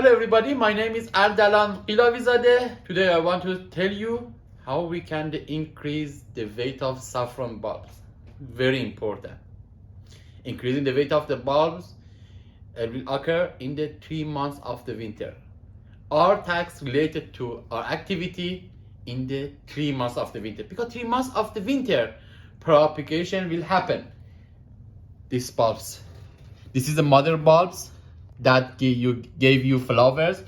Hello everybody, my name is Ardalan Pilavizadeh. Today I want to tell you how we can increase the weight of saffron bulbs. Very important. Increasing the weight of the bulbs will occur in the 3 months of the winter. Our tasks related to our activity in the 3 months of the winter. Because 3 months of the winter, propagation will happen. These bulbs. This is the mother bulbs that gave you flowers,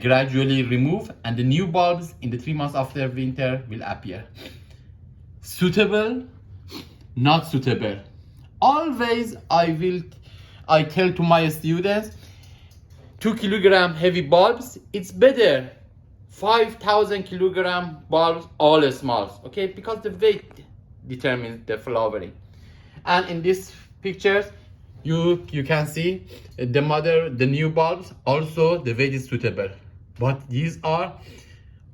gradually remove, and the new bulbs in the 3 months after winter will appear. Suitable, not suitable. Always I tell to my students, 2 kilogram heavy bulbs, it's better 5,000 kilogram bulbs, all small, okay, because the weight determines the flowering. And in these pictures you can see the new bulbs, also the weight is suitable, but these are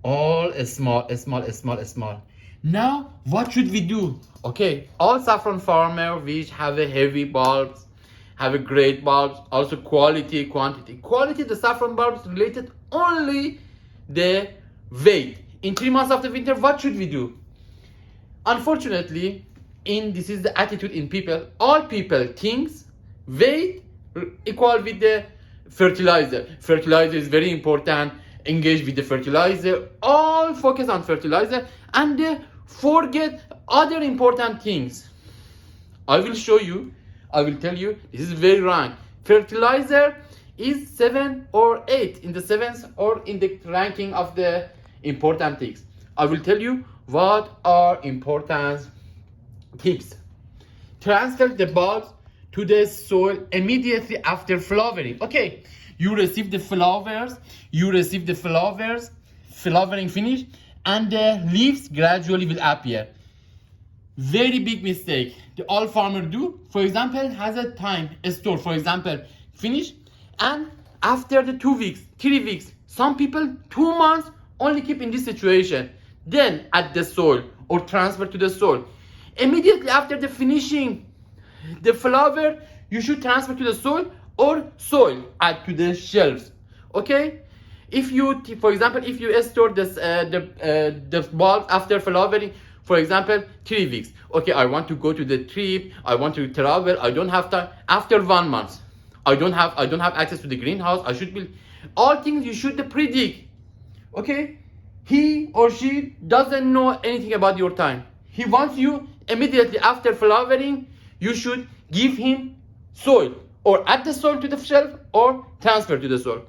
all small. Now what should we do? Okay, all saffron farmers which have a heavy bulbs, have a great bulbs, also quality, quantity. Quality, the saffron bulbs related only the weight. In 3 months of the winter, what should we do? Unfortunately, this is the attitude in people. All people thinks weight equal with the fertilizer. Fertilizer is very important. Engage with the fertilizer. All focus on fertilizer and they forget other important things. I will show you. I will tell you this is very wrong. Fertilizer is 7 or 8 in the 7th or in the ranking of the important things. I will tell you what are important tips. Transfer the bulbs to the soil immediately after flowering. Okay, you receive the flowers, flowering finish, and the leaves gradually will appear. Very big mistake the all farmer do. For example, has a time store, for example, finish, and after the 2 weeks, 3 weeks, some people 2 months only keep in this situation. Then add the soil or transfer to the soil. Immediately after the finishing the flower, you should transfer to the soil or soil add to the shelves. Okay, if you, for example, if you store this the bulb after flowering, for example, 3 weeks. Okay, I want to go to the trip, I want to travel, I don't have time. After 1 month, I don't have access to the greenhouse. I should be, all things you should predict. Okay, he or she doesn't know anything about your time. He wants you immediately after flowering. You should give him soil or add the soil to the shelf or transfer to the soil.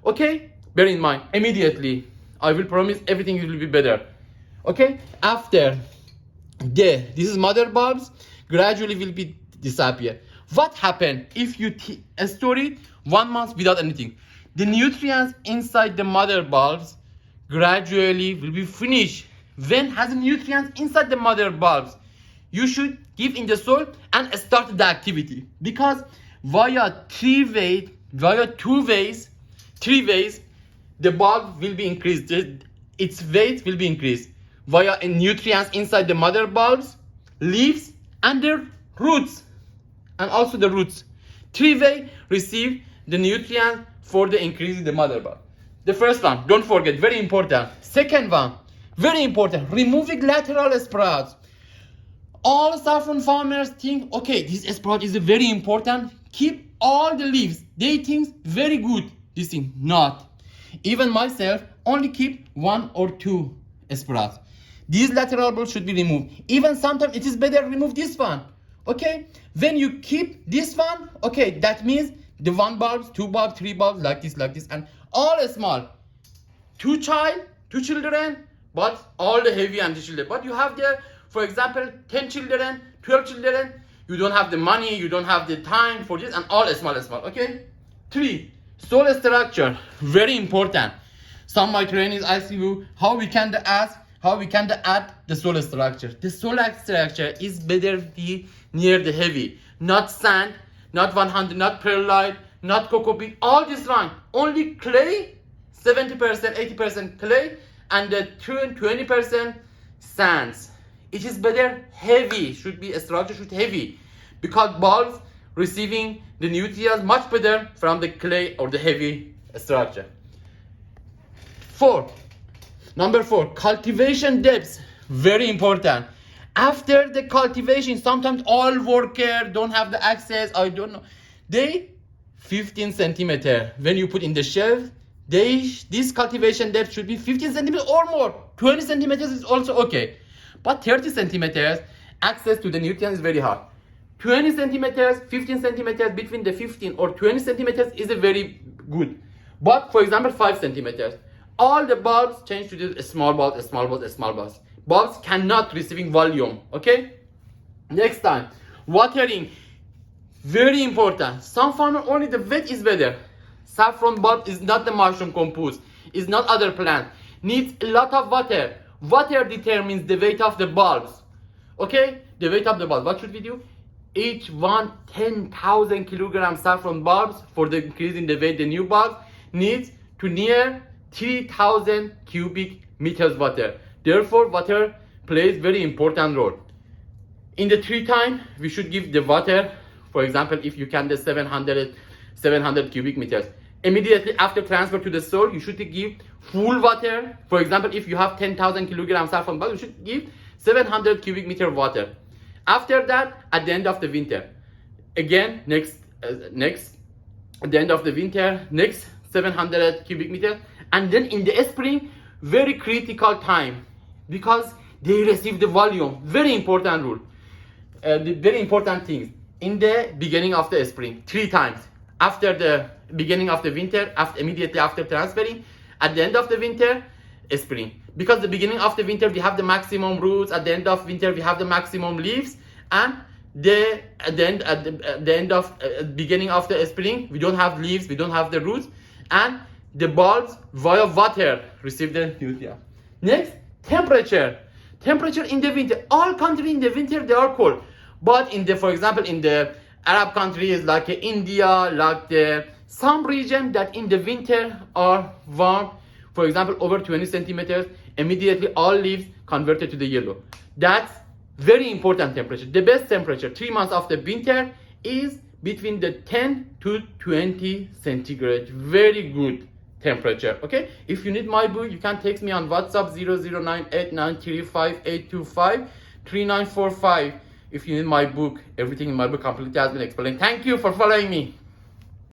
Okay, bear in mind immediately. I will promise everything will be better. Okay, after this is mother bulbs, gradually will be disappear. What happened if you store it 1 month without anything? The nutrients inside the mother bulbs gradually will be finished. When has nutrients inside the mother bulbs, you should give in the soil and start the activity, because via three ways, the bulb will be increased. Its weight will be increased via nutrients inside the mother bulbs, leaves, and the roots, and also the roots. 3 ways receive the nutrients for the increase in the mother bulb. The first one, don't forget, very important. Second one, very important, removing lateral sprouts. All saffron farmers think, okay, this sprout is very important, keep all the leaves. They think very good. This thing, not. Even myself only keep 1 or 2 sprouts. These lateral bulbs should be removed. Even sometimes it is better remove this one. Okay, when you keep this one, okay, that means the 1 bulbs, 2 bulbs, 3 bulbs, like this, and all small. 2 children, but all the heavy and the children. But you have there, for example, 10 children, 12 children, you don't have the money, you don't have the time for this, and all small, okay? 3, soil structure, very important. Some of my trainees ask you how we can add the soil structure. The soil structure is better be near the heavy, not sand, not 100, not perlite, not cocoa bean, all this wrong. Only clay, 70%, 80% clay, and the 20% sands. It is better heavy, should be a structure should heavy, because bulbs receiving the nutrients much better from the clay or the heavy structure. Number 4, cultivation depths, very important. After the cultivation, sometimes all workers don't have the access, I don't know. They 15 centimeter. When you put in the shelf, this cultivation depth should be 15 centimeters or more. 20 centimeters is also okay. But 30 centimeters, access to the nutrients is very hard. 20 centimeters, 15 centimeters, between the 15 or 20 centimeters is a very good. But for example, 5 centimeters. All the bulbs change to the small bulbs, small bulbs, small bulbs. Bulbs cannot receiving volume, okay? Next time, watering, very important. Some farmer only the wet is better. Saffron bulb is not the mushroom compost, is not other plant. Needs a lot of water. Water determines the weight of the bulbs, okay? The weight of the bulb. What should we do? Each one 10,000 kilogram saffron bulbs for the increasing the weight, the new bulb needs to near 3,000 cubic meters water. Therefore, water plays very important role. In the 3 times, we should give the water. For example, if you can the 700 cubic meters. Immediately after transfer to the soil, you should give full water. For example, if you have 10,000 kilograms saffron bulb, you should give 700 cubic meter water. After that, at the end of the winter, again, next, at the end of the winter, next 700 cubic meters. And then in the spring, very critical time because they receive the volume. Very important rule. The very important things in the beginning of the spring, 3 times. After the beginning of the winter, immediately after transferring, at the end of the winter, spring. Because the beginning of the winter we have the maximum roots, at the end of winter we have the maximum leaves, and at the end of beginning of the spring we don't have leaves, we don't have the roots, and the bulbs via water receive the nutrient. Next, temperature. Temperature in the winter. All countries in the winter they are cold, but for example in the Arab countries like India, like some region that in the winter are warm. For example, over 20 centimeters, immediately all leaves converted to the yellow. That's very important temperature. The best temperature 3 months of the winter is between the 10 to 20 centigrade. Very good temperature, okay? If you need my book, you can text me on WhatsApp 00989358253945. If you need my book, everything in my book completely has been explained. Thank you for following me.